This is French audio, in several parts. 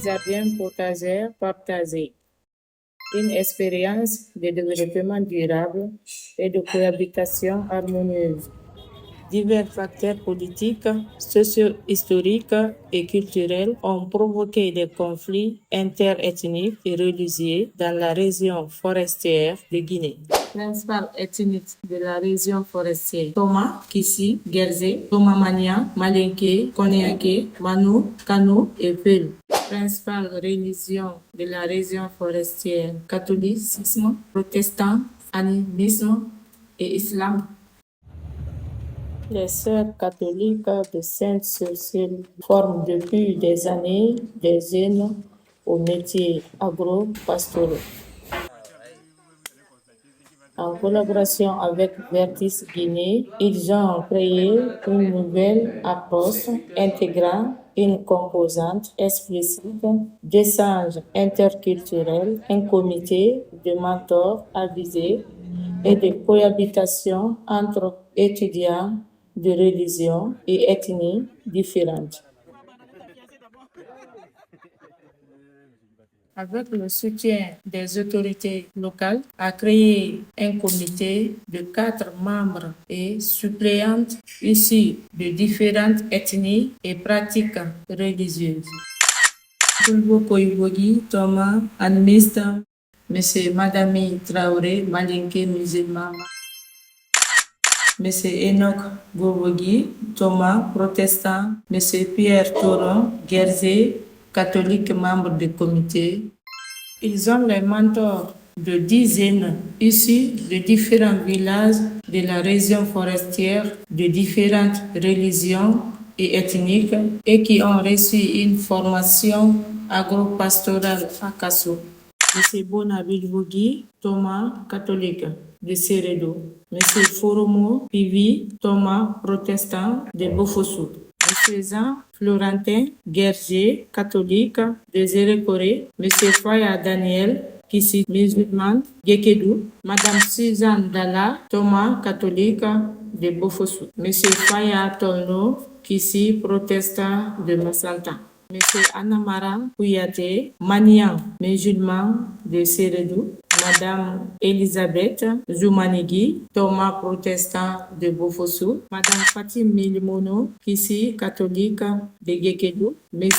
jardin potager partagé. Une expérience de développement durable et de cohabitation harmonieuse. Divers facteurs politiques, socio-historiques et culturels ont provoqué des conflits interethniques et religieux dans la région forestière de Guinée. Principales ethnies de la région forestière: Toma, Kissi, Guerzé, Tomamania, Malinké, Koniaké, Manu, Kano et Peul. Principales religions de la région forestière: catholicisme, protestant, animisme et islam. Les sœurs catholiques de Sainte-Cécile forment depuis des années des jeunes aux métiers agro-pastoraux. En collaboration avec Vertis Guinée, ils ont créé une nouvelle approche intégrant une composante explicite d'échange interculturel, un comité de mentors avisés et de cohabitation entre étudiants de religions et ethnies différentes. Avec le soutien des autorités locales, a créé un comité de 4 membres et suppléantes issus de différentes ethnies et pratiques religieuses. Fulbo Koibogi, Thomas, animiste, M. Madami Traoré, Malinké musulman, M. Enoch Gobogi, Thomas, protestant, M. Pierre Toron, Guerzé, catholique, membre du comité. Ils ont les mentors de dizaines issus de différents villages de la région forestière, de différentes religions et ethniques et qui ont reçu une formation agro-pastorale à Kasso. M. Bonabil Bougui, Thomas, catholique, de Seredo. M. Foromo Pivi, Thomas, protestant, de Bofossou. M. Jean Florentin Guerger, catholique, de Zérékoré. M. Faya Daniel, Kissi musulman, Gekedou. Madame Suzanne Dalla, Thomas, catholique, de Bofossou. M. Faya Tolno, Kissi protestant, de Massanta. M. Anamara Kouyaté, Manian, musulman, de Seredou. Madame Elisabeth Zoumanigui, Thomas, protestant, de Bofossou. Madame Fatim Milimono, Kissi catholique, de Gekedou. M.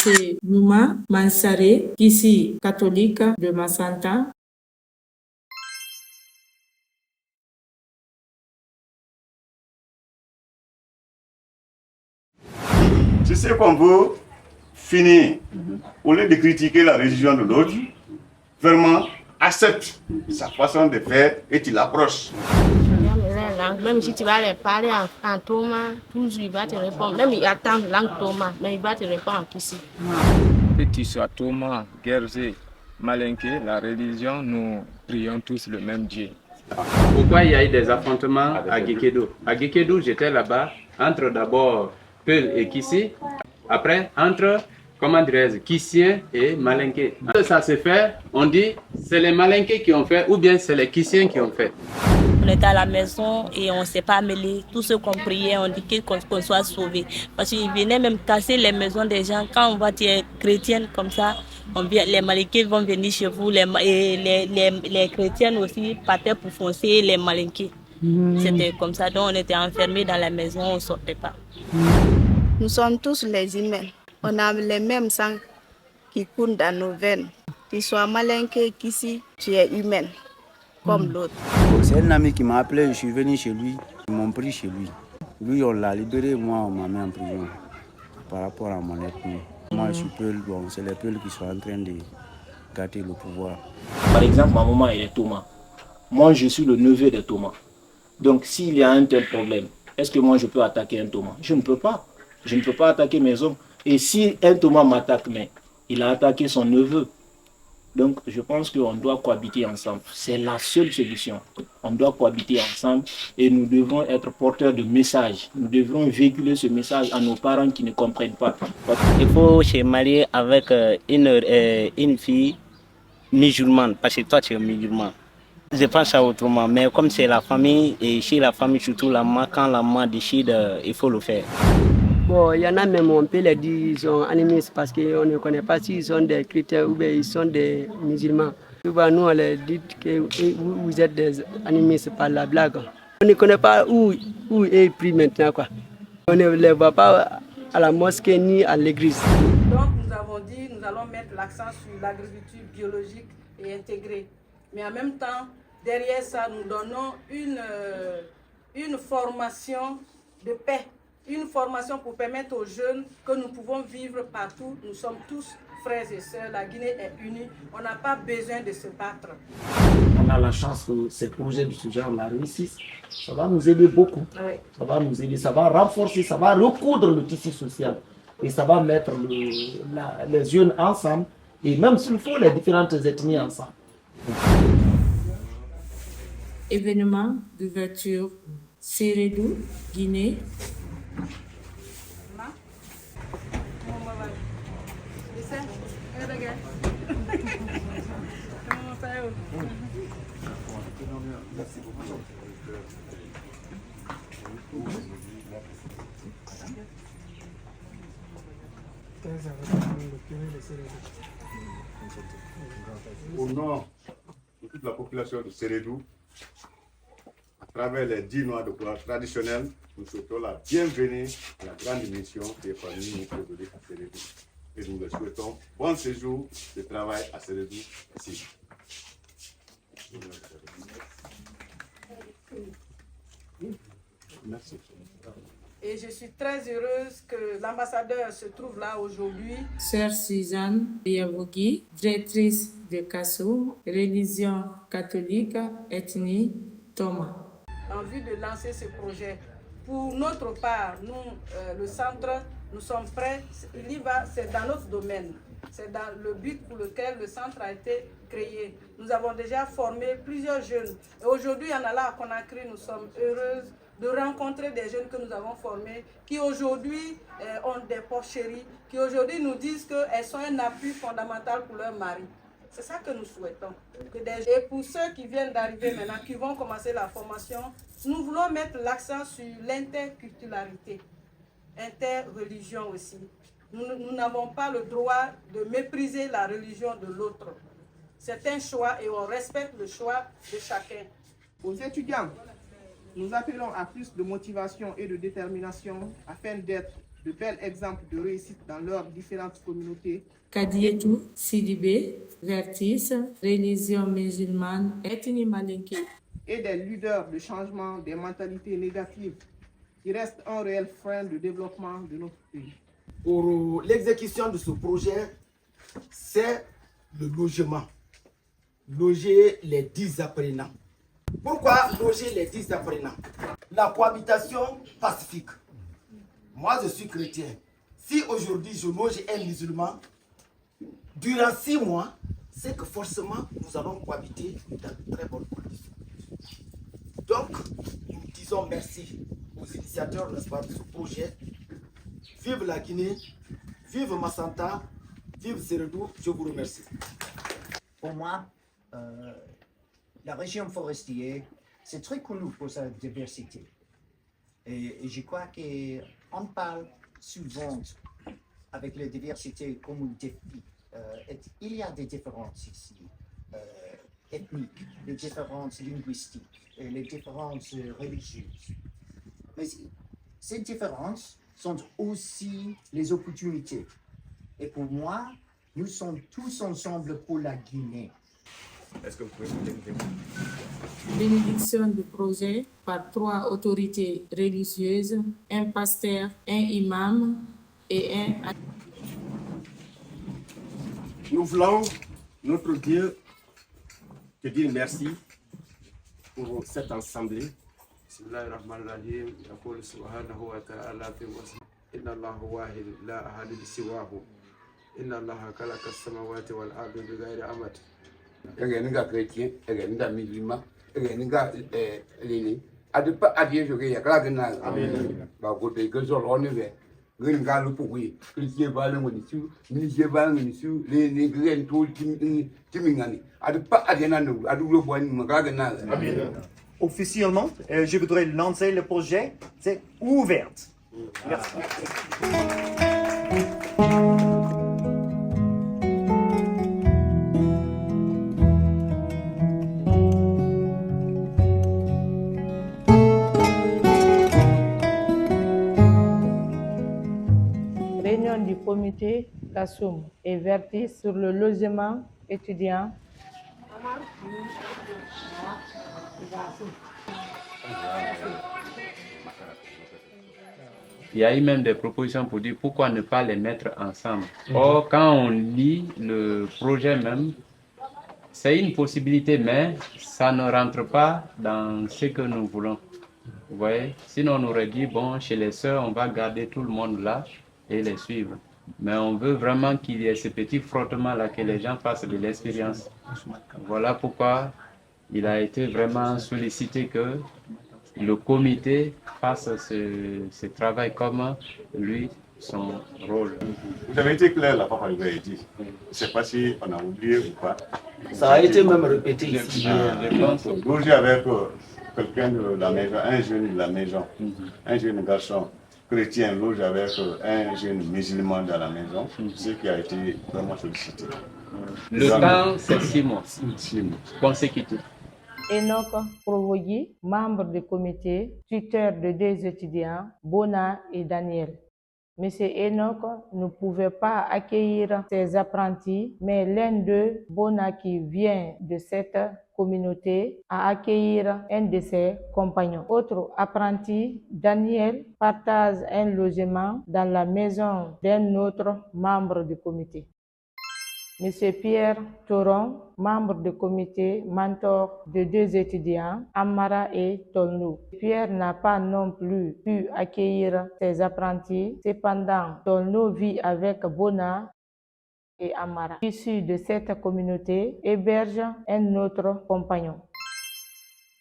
Nouma Mansare, Kissi catholique, de Massanta. Si c'est qu'on veut finir, au lieu de critiquer la religion de l'autre, vraiment accepte sa façon de faire et tu l'approches. Même si tu vas leur parler en Thomas, toujours il va te répondre. Même il attend langue Thomas, mais il va te répondre en Kissi. Que tu sois Thomas, Guerzé, Malinké, la religion, nous prions tous le même Dieu. Pourquoi il y a eu des affrontements à Gekedo? À Gekedo, j'étais là-bas, entre d'abord Peul et Kissi, après entre, comment dirais-je, Kissiens et Malinké. Ça se fait, on dit c'est les Malinké qui ont fait ou bien c'est les Kissiens qui ont fait. On était à la maison et on ne s'est pas mêlé. Tous ceux qu'on priait, on dit qu'on soit sauvés. Parce qu'ils venaient même casser les maisons des gens. Quand on voit que tu es chrétienne comme ça, les Malinké vont venir chez vous. Les chrétiennes aussi partaient pour foncer les Malinké. C'était comme ça. Donc on était enfermés dans la maison, on ne sortait pas. Nous sommes tous les humains. On a les mêmes sangs qui coulent dans nos veines. Qu'ils soient Malinké, qu'ici, tu es humaine, comme l'autre. C'est un ami qui m'a appelé, je suis venu chez lui, ils m'ont pris chez lui. Lui, on l'a libéré, moi, on m'a mis en prison par rapport à mon ethnie. Moi, je suis Peul, bon, c'est les Peuls qui sont en train de gâter le pouvoir. Par exemple, ma maman, elle est Thomas. Moi, je suis le neveu de Thomas. Donc, s'il y a un tel problème, est-ce que moi, je peux attaquer un Thomas? Je ne peux pas. Je ne peux pas attaquer mes hommes. Et si un Thomas m'attaque, mais il a attaqué son neveu. Donc, je pense qu'on doit cohabiter ensemble. C'est la seule solution. On doit cohabiter ensemble et nous devons être porteurs de messages. Nous devrons véhiculer ce message à nos parents qui ne comprennent pas. Il faut se marier avec une fille musulmane, parce que toi, tu es musulman. Je pense à autrement, mais comme c'est la famille, et chez la famille, surtout la maman, quand la maman décide, il faut le faire. Bon, il y en a même, on peut les dire, ils sont animistes parce qu'on ne connaît pas s'ils sont des chrétiens ou bien ils sont des musulmans. Souvent, nous, on leur dit que vous êtes des animistes par la blague. On ne connaît pas où ils prient maintenant, quoi. On ne les voit pas à la mosquée ni à l'église. Donc, nous avons dit, nous allons mettre l'accent sur l'agriculture biologique et intégrée. Mais en même temps, derrière ça, nous donnons une formation de paix. Une formation pour permettre aux jeunes que nous pouvons vivre partout. Nous sommes tous frères et sœurs. La Guinée est unie. On n'a pas besoin de se battre. On a la chance que ces projets de ce genre la réussissent. Ça va nous aider beaucoup. Oui. Ça va nous aider, ça va renforcer, ça va recoudre le tissu social. Et ça va mettre les jeunes ensemble. Et même s'il faut, les différentes ethnies ensemble. Événement d'ouverture Sérédou, Guinée. Au nom de toute la population de Sérédou, à travers les 10 noix de couleur traditionnelles, nous souhaitons la bienvenue à la grande mission qui est parmi nous aujourd'hui à Sérédou. Et nous leur souhaitons bon séjour de travail à Sérédou ici. Merci. Et je suis très heureuse que l'ambassadeur se trouve là aujourd'hui. Sœur Suzanne Biavogui, directrice de CASO, religion catholique, ethnie Thomas. En vue de lancer ce projet. Pour notre part, nous, le centre, nous sommes prêts. Il y va, c'est dans notre domaine. C'est dans le but pour lequel le centre a été créé. Nous avons déjà formé plusieurs jeunes. Et aujourd'hui, il y en a là à Conakry. Nous sommes heureuses de rencontrer des jeunes que nous avons formés, qui aujourd'hui ont des porcheries, qui aujourd'hui nous disent qu'elles sont un appui fondamental pour leur mari. C'est ça que nous souhaitons. Et pour ceux qui viennent d'arriver maintenant, qui vont commencer la formation, nous voulons mettre l'accent sur l'interculturalité, interreligion aussi. Nous n'avons pas le droit de mépriser la religion de l'autre. C'est un choix et on respecte le choix de chacun. Aux étudiants, nous appelons à plus de motivation et de détermination afin d'être de bels exemples de réussite dans leurs différentes communautés. Kadietou Sidibé, Vertis, religion musulmane, ethnie Malinké. Et des leaders de changement des mentalités négatives qui restent un réel frein de développement de notre pays. Pour l'exécution de ce projet, c'est le logement. Loger les 10 apprenants. Pourquoi loger les 10 apprenants? La cohabitation pacifique. Moi, je suis chrétien. Si aujourd'hui je loge un musulman, durant 6 mois, c'est que forcément nous allons cohabiter dans de très bonnes conditions. Donc, nous disons merci aux initiateurs, n'est-ce pas, de ce projet. Vive la Guinée, vive Massanta, vive Sérédou, je vous remercie. Pour moi, la région forestière, c'est très connu pour sa diversité. Et je crois qu'on parle souvent avec la diversité comme une défi. Il y a des différences ici, ethniques, des différences linguistiques et les différences religieuses. Mais ces différences sont aussi les opportunités. Et pour moi, nous sommes tous ensemble pour la Guinée. Est-ce que vous pouvez me dire? Bénédiction du projet par 3 autorités religieuses, un pasteur, un imam et un... Nous voulons, notre Dieu, te dire merci pour cette assemblée. Bismillahirrahmanirrahim. Yaqul subhanahu wa ta'ala fi wasfi. Inna Allahu wahid la ahada siwahu. Inna Allaha khalaqa as-samawati wal arda bighayri amad. Nga chrétien, nga musulman, nga lili. Adipa adie joge ya kala gna. Amen. Ba go de go zo lo ni ve. Nga lu pokui. Chrétien ba le ngoni su, ni ba ngoni su, ni gren to timingani. Adipa adie na no, adu lo bo ni kala gna. Amen. Officiellement, je voudrais lancer le projet, c'est ouverte. Merci. Réunion du comité Kassoum et Vertis sur le logement étudiant. Il y a eu même des propositions pour dire pourquoi ne pas les mettre ensemble. Or, quand on lit le projet même, c'est une possibilité, mais ça ne rentre pas dans ce que nous voulons. Vous voyez? Sinon, on aurait dit, bon, chez les sœurs, on va garder tout le monde là et les suivre. Mais on veut vraiment qu'il y ait ce petit frottement-là, que les gens fassent de l'expérience. Voilà pourquoi il a été vraiment sollicité que le comité fasse ce travail comme lui, son rôle. Vous avez été clair là, papa lui a dit. Je ne sais pas si on a oublié ou pas. Ça a été même répété ici. Je pense loger avec quelqu'un de la maison, un jeune de la maison, un jeune garçon chrétien loge avec un jeune musulman dans la maison, ce qui a été vraiment sollicité. Le temps, c'est 6 mois. 6 mois. Consécutifs. Enoch Provogui, membre du comité, tuteur de 2 étudiants, Bona et Daniel. Monsieur Enoch ne pouvait pas accueillir ses apprentis, mais l'un d'eux, Bona, qui vient de cette communauté, a accueilli un de ses compagnons. Autre apprenti, Daniel, partage un logement dans la maison d'un autre membre du comité. Monsieur Pierre Toron, membre du comité, mentor de 2 étudiants, Amara et Tolnou. Pierre n'a pas non plus pu accueillir ses apprentis. Cependant, Tolnou vit avec Bona et Amara. Issu de cette communauté, héberge un autre compagnon.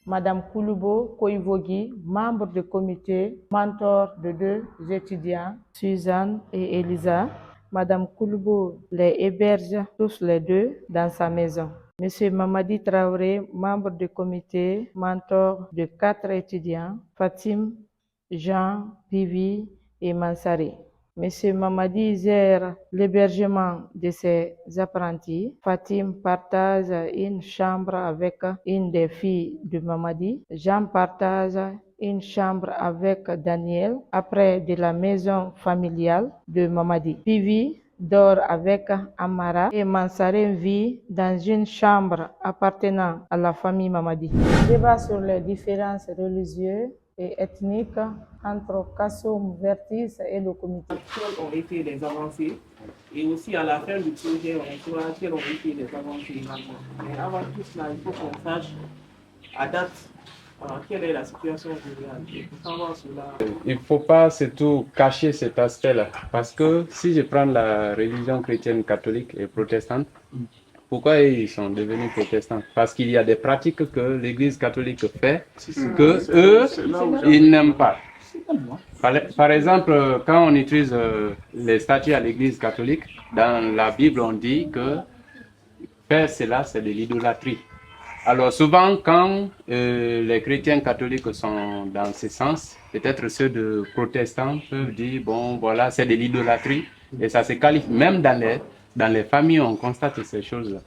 Madame Kouloubo Koivogi, membre du comité, mentor de 2 étudiants, Suzanne et Elisa. Madame Kouloubo les héberge tous les 2 dans sa maison. Monsieur Mamadi Traoré, membre du comité, mentor de 4 étudiants, Fatim, Jean, Vivi et Mansari. Monsieur Mamadi gère l'hébergement de ses apprentis. Fatim partage une chambre avec une des filles de Mamadi. Jean partage une chambre avec Daniel, après de la maison familiale de Mamadi. Vivi dort avec Amara et Mansare vit dans une chambre appartenant à la famille Mamadi. Débat sur les différences religieuses et ethniques entre Kassoum, Vertis et le comité. Quelles ont été les avancées et aussi à la fin du projet, on saura quelles ont été les avancées également. Mais avant tout cela, il faut qu'on sache à date quelle est la situation générale. Il ne faut pas surtout cacher cet aspect-là. Parce que si je prends la religion chrétienne catholique et protestante, pourquoi ils sont devenus protestants? Parce qu'il y a des pratiques que l'Église catholique fait que eux, ils n'aiment pas. Par exemple, quand on utilise les statuts à l'Église catholique, dans la Bible, on dit que faire cela, c'est de l'idolâtrie. Alors souvent, quand les chrétiens catholiques sont dans ce sens, peut-être ceux de protestants peuvent dire, bon voilà, c'est de l'idolâtrie, et ça se qualifie. Même dans les familles, on constate ces choses-là.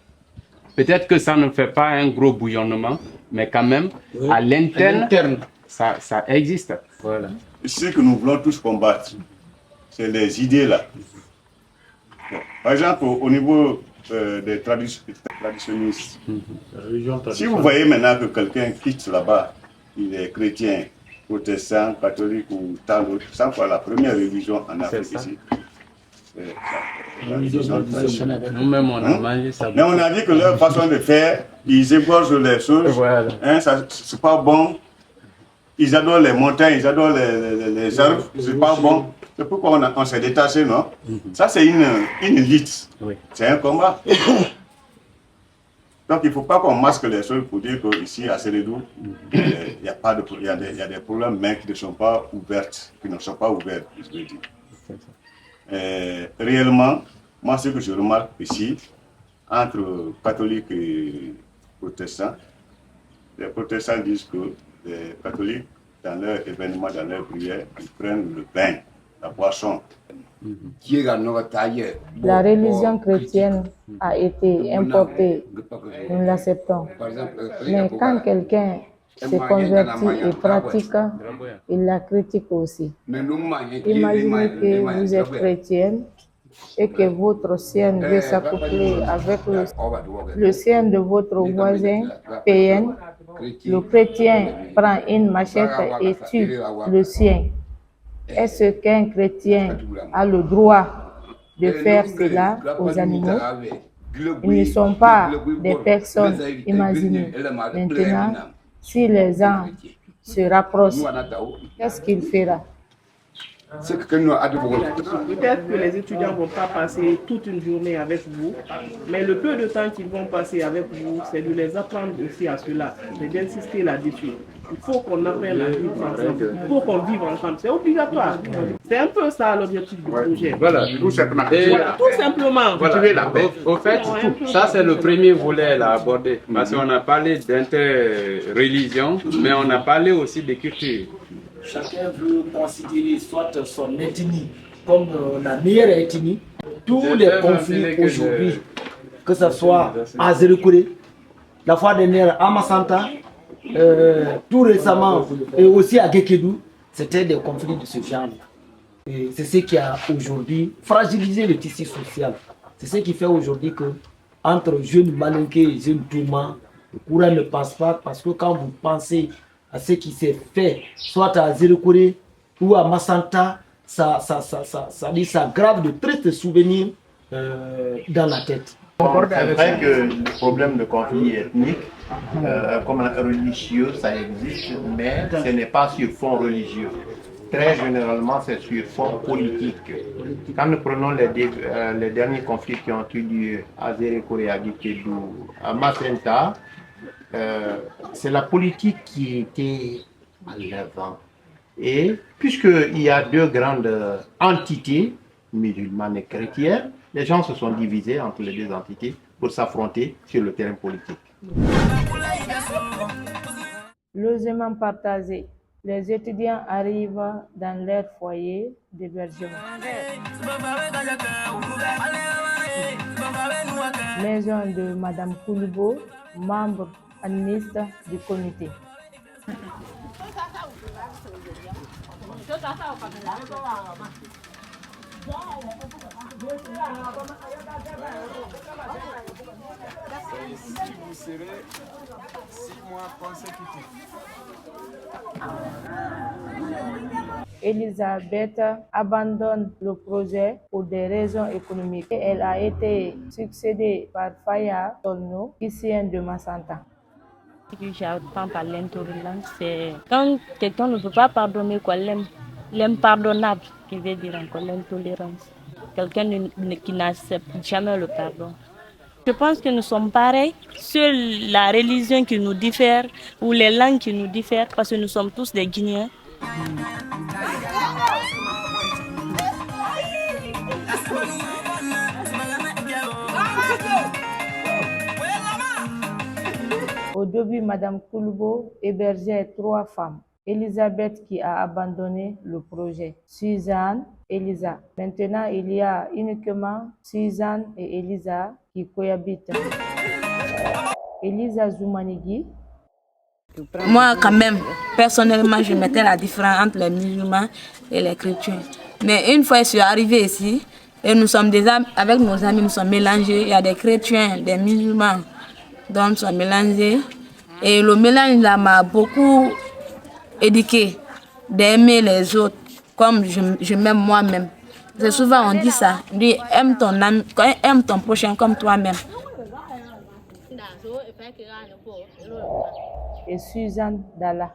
Peut-être que ça ne fait pas un gros bouillonnement, mais quand même, à l'interne, ça existe. Voilà. Ce que nous voulons tous combattre, c'est les idées là. Par exemple, au niveau des traditionnistes, si vous voyez maintenant que quelqu'un quitte là-bas, il est chrétien, protestant, catholique ou tant d'autres, sans quoi la première religion en Afrique ici. Nous-mêmes, on a mangé ça. Mais on a dit que leur façon de faire, ils égorgent les choses, voilà. Hein, c'est pas bon. Ils adorent les montagnes, ils adorent les arbres, c'est pas bon. C'est pourquoi on s'est détaché, non? Ça, c'est une lutte. Oui. C'est un combat. Donc, il ne faut pas qu'on masque les choses pour dire qu'ici, à Sérédou, il y a des problèmes, mais qui ne sont pas ouverts, je veux dire. Réellement, moi, ce que je remarque ici, entre catholiques et protestants, les protestants disent que les catholiques dans leur événement, dans leur prière, ils prennent le pain, la boisson. La religion chrétienne a été importée, nous l'acceptons. Mais quand quelqu'un se convertit et pratique, il la critique aussi. Imaginez que vous êtes chrétienne et que votre sien veut s'accoupler avec le sien de votre voisin païen. Le chrétien prend une machette et tue le sien. Est-ce qu'un chrétien a le droit de faire cela aux animaux? Ils ne sont pas des personnes imaginées. Maintenant, si les gens se rapprochent, qu'est-ce qu'il fera? Peut-être que les étudiants ne vont pas passer toute une journée avec vous, mais le peu de temps qu'ils vont passer avec vous, c'est de les apprendre aussi à cela, c'est d'insister là-dessus. Il faut qu'on apprenne à vivre ensemble, il faut qu'on vive ensemble, c'est obligatoire. C'est un peu ça l'objectif du projet. Voilà, tout simplement. Tout simplement. Voilà. Au fait, ça c'est le premier volet à aborder, parce qu'on a parlé d'inter-religion, mais on a parlé aussi de culture. Chacun veut considérer soit son ethnie comme la meilleure ethnie. Tous les conflits aujourd'hui, que ce soit à Zérekore, la fois dernière à Masanta, tout récemment et aussi à Gekedou, c'était des conflits de ce genre. Et c'est ce qui a aujourd'hui fragilisé le tissu social. C'est ce qui fait aujourd'hui que entre jeunes Malinké et jeunes Touma, le courant ne passe pas, parce que quand vous pensez à ce qui s'est fait, soit à Zérekore ou à Masanta, ça grave de tristes souvenirs dans la tête. C'est vrai que le problème de conflit ethnique, comme religieux, ça existe, mais ce n'est pas sur fond religieux. Très généralement, c'est sur fond politique. Quand nous prenons les derniers conflits qui ont eu lieu à Zérekore, à Gekedou, à Masanta, c'est la politique qui était à l'avant. Et puisqu'il y a deux grandes entités, musulmanes et chrétiennes, les gens se sont divisés entre les deux entités pour s'affronter sur le terrain politique. Logement partagé. Les étudiants arrivent dans leur foyer d'hébergement. Maison de Madame Koulibo, membre administre du comité. Ici, vous serez 6 mois consécutifs. Elisabeth abandonne le projet pour des raisons économiques. Elle a été succédée par Faya Tolno, lycéenne de Masanta. J'apprends par l'intolérance, c'est quand quelqu'un ne peut pas pardonner quoi, l'impardonnable, qui veut dire encore l'intolérance. Quelqu'un qui n'accepte jamais le pardon. Je pense que nous sommes pareils. Seule la religion qui nous diffère ou les langues qui nous diffèrent, parce que nous sommes tous des Guinéens. Au début, Madame Koulibo hébergeait 3 femmes. Elisabeth qui a abandonné le projet. Suzanne, Elisa. Maintenant, il y a uniquement Suzanne et Elisa qui cohabitent. Elisa Zoumanigui. Moi, quand même, personnellement, je mettais la différence entre les musulmans et les chrétiens. Mais une fois que je suis arrivée ici, et nous sommes avec nos amis, nous sommes mélangés. Il y a des chrétiens, des musulmans, donc nous sommes mélangés. Et le mélange là m'a beaucoup éduqué d'aimer les autres comme je m'aime moi-même. C'est souvent on dit ça, on dit aime ton prochain comme toi-même. Et Suzanne Dalla.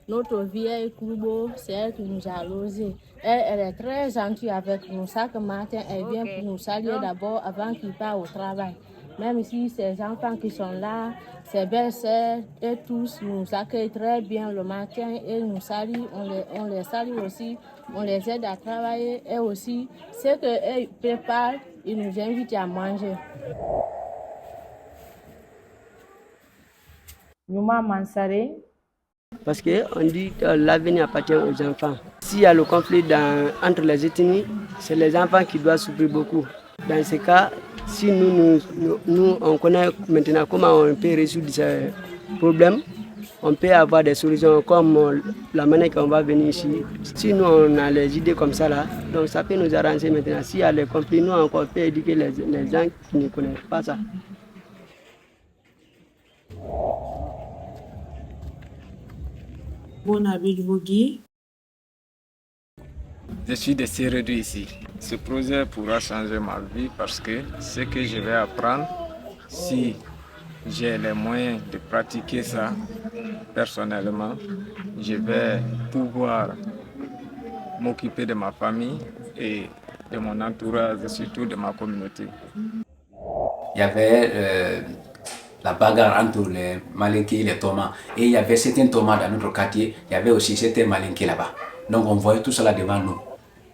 Notre vieille Koulibo, c'est elle qui nous a logés. Elle est très gentille avec nous. Chaque matin, elle vient pour nous saluer d'abord avant qu'il parte au travail. Même si ces enfants qui sont là, ses belles-sœurs et tous nous accueillent très bien le matin et nous saluent, on les salue aussi, on les aide à travailler et aussi ce qu'elles préparent, ils nous invitent à manger. Nouma Mansare, Parce qu'on dit que l'avenir appartient aux enfants. S'il y a le conflit entre les ethnies, c'est les enfants qui doivent souffrir beaucoup. Dans ce cas, si nous on connaît maintenant comment on peut résoudre ces problèmes, on peut avoir des solutions comme la manière qu'on va venir ici. Si nous on a les idées comme ça là, donc ça peut nous arranger maintenant. S'il y a des conflits, nous encore peut éduquer les gens qui ne connaissent pas ça. Je suis de Sérédou ici. Ce projet pourra changer ma vie parce que ce que je vais apprendre, si j'ai les moyens de pratiquer ça personnellement, je vais pouvoir m'occuper de ma famille et de mon entourage et surtout de ma communauté. Il y avait la bagarre entre les Malinké et les Thomas. Et il y avait certains Thomas dans notre quartier, il y avait aussi certains Malinké là-bas. Donc on voyait tout cela devant nous.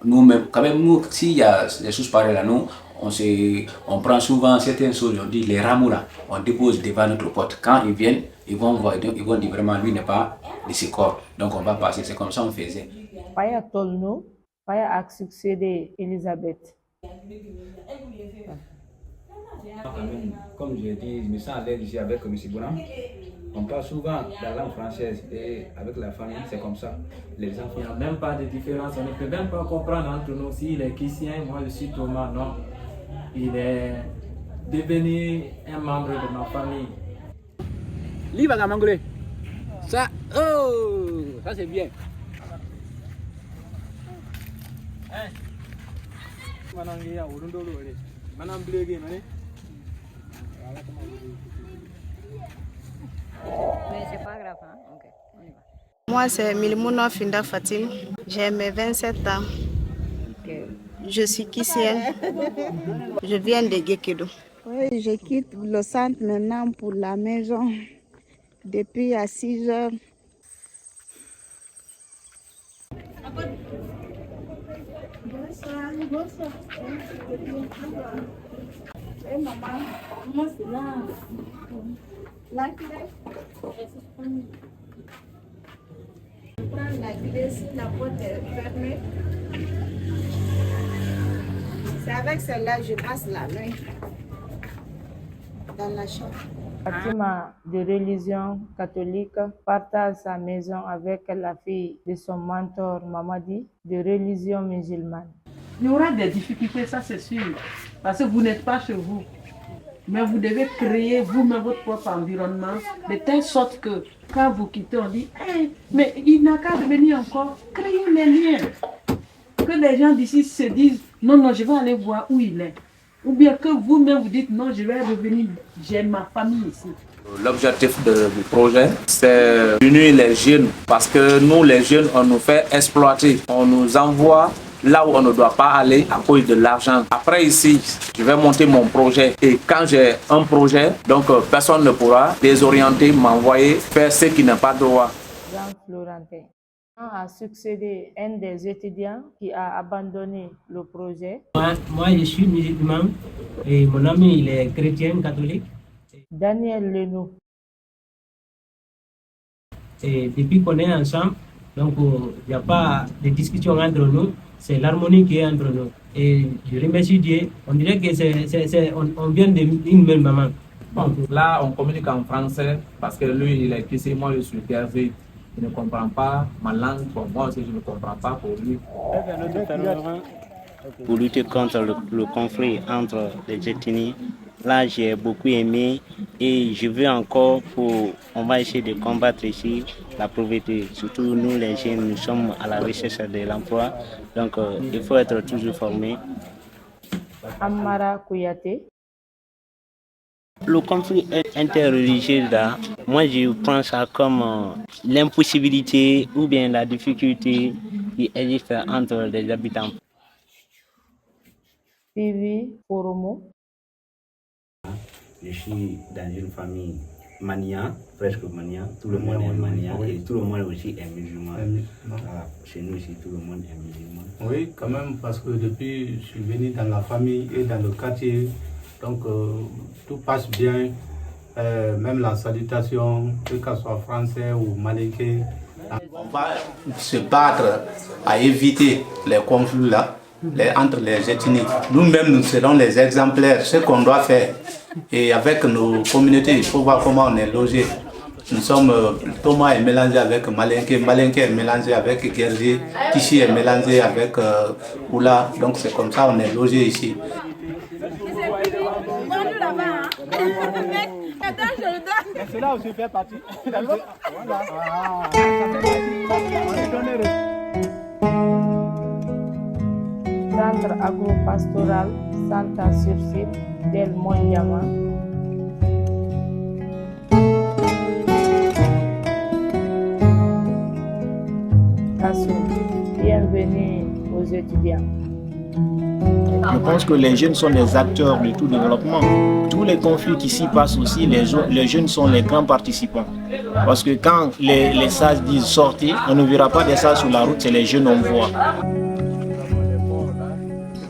Nous-mêmes, quand même, nous, s'il y a des choses pareilles là, nous, on prend souvent certaines choses, on dit les rameaux là, on dépose devant notre porte. Quand ils viennent, ils vont voir, ils vont dire vraiment lui n'est pas de ce corps. Donc on va passer, c'est comme ça on faisait. Paya Tolno, Paya a succédé Elisabeth. Comme je dis, je me sens à l'aise ici avec M. Bonham. On parle souvent la langue française et avec la famille, c'est comme ça. Les enfants. Il n'y a même pas de différence, on ne peut même pas comprendre entre nous. S'il est chrétien, moi je suis Thomas, non. Il est devenu un membre de ma famille. Liba Gamangolé. Ça, oh, ça c'est bien. Mais c'est pas grave, hein? Okay, on y va. Moi, c'est Milmouna Finda Fatim. J'ai mes 27 ans. Okay. Je suis kissienne. Je viens de Gekedo. Oui, je quitte le centre maintenant pour la maison. Depuis à 6 heures. Bonsoir. Hey, maman, comment c'est là? La clé. Je prends la clé si la porte est fermée. C'est avec celle-là que je passe la nuit dans la chambre. Fatima, de religion catholique, partage sa maison avec la fille de son mentor Mamadi, de religion musulmane. Il y aura des difficultés, ça c'est sûr, parce que vous n'êtes pas chez vous. Mais vous devez créer vous-même votre propre environnement, de telle sorte que quand vous quittez, on dit hey, mais il n'a qu'à venir encore. Créez les liens. Que les gens d'ici se disent non, je vais aller voir où il est. Ou bien que vous-même vous dites non, je vais revenir, j'ai ma famille ici. L'objectif du projet, c'est d'unir les jeunes parce que nous, les jeunes, on nous fait exploiter. On nous envoie là où on ne doit pas aller à cause de l'argent. Après ici, je vais monter mon projet et quand j'ai un projet, donc personne ne pourra désorienter, m'envoyer faire ce qui n'est pas droit. Jean Florentin a succédé un des étudiants qui a abandonné le projet. Moi, je suis musulman et mon ami il est chrétien catholique. Daniel Lenou. Et depuis qu'on est ensemble, donc il n'y a pas de discussion entre nous, c'est l'harmonie qui est entre nous. Et je remercie Dieu, on dirait que on vient d'une même maman. Bon, là on communique en français parce que lui il est ici, moi je suis perdu. Il ne comprend pas ma langue, pour moi aussi je ne comprends pas pour lui. Pour lutter contre le conflit entre les ethnies, là j'ai beaucoup aimé et je veux encore on va essayer de combattre ici la pauvreté. Surtout nous les jeunes, nous sommes à la recherche de l'emploi, donc il faut être toujours formé. Amara Kouyaté. Le conflit interreligieux là, moi je prends ça comme l'impossibilité ou bien la difficulté qui existe entre les habitants. Vivi Poromo. Je suis dans une famille mania, presque mania, tout le monde est mania et tout le monde aussi est musulman. Chez nous aussi tout le monde est musulman. Oui, quand même, parce que depuis je suis venu dans la famille et dans le quartier, donc tout passe bien même la salutation, que ce soit français ou malinké. On va se battre à éviter les conflits là, entre les ethnies. Nous-mêmes, nous serons les exemplaires, ce qu'on doit faire. Et avec nos communautés, il faut voir comment on est logé. Nous sommes, Thomas est mélangé avec Malinké, Malinké est mélangé avec Guerrier, Kishi est mélangé avec Oula. Donc c'est comme ça on est logé ici. Cela aussi fait partie. Centre agro-pastoral Santa Sursil del Mondiama. Bienvenue aux étudiants. Je pense que les jeunes sont les acteurs de tout développement. Tous les conflits qui s'y passent aussi, les jeunes sont les grands participants. Parce que quand les sages disent sortez, on ne verra pas des sages sur la route, c'est les jeunes on voit.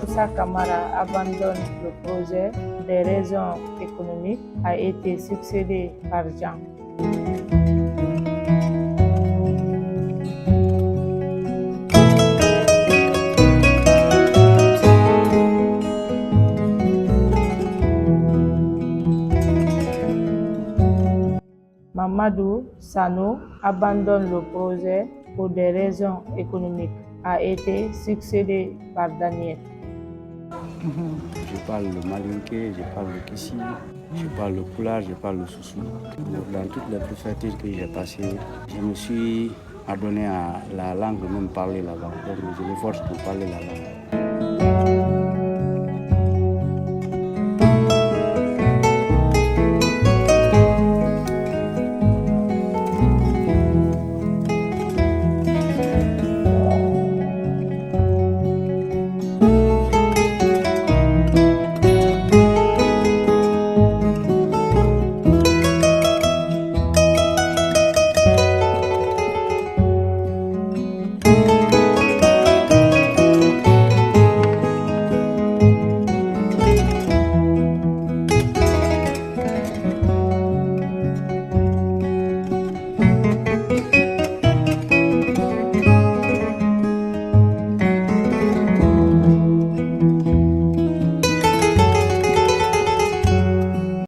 Moussa Kamara abandonne le projet des raisons économiques, a été succédé par Jean. Mamadou Sano abandonne le projet pour des raisons économiques, a été succédé par Daniel. Je parle le malinké, je parle le kissi, je parle le pulaar, je parle le soussou. Dans toutes les préfectures que j'ai passées, je me suis adonné à la langue même parlée là-bas. Donc je m'efforce pour parler la langue.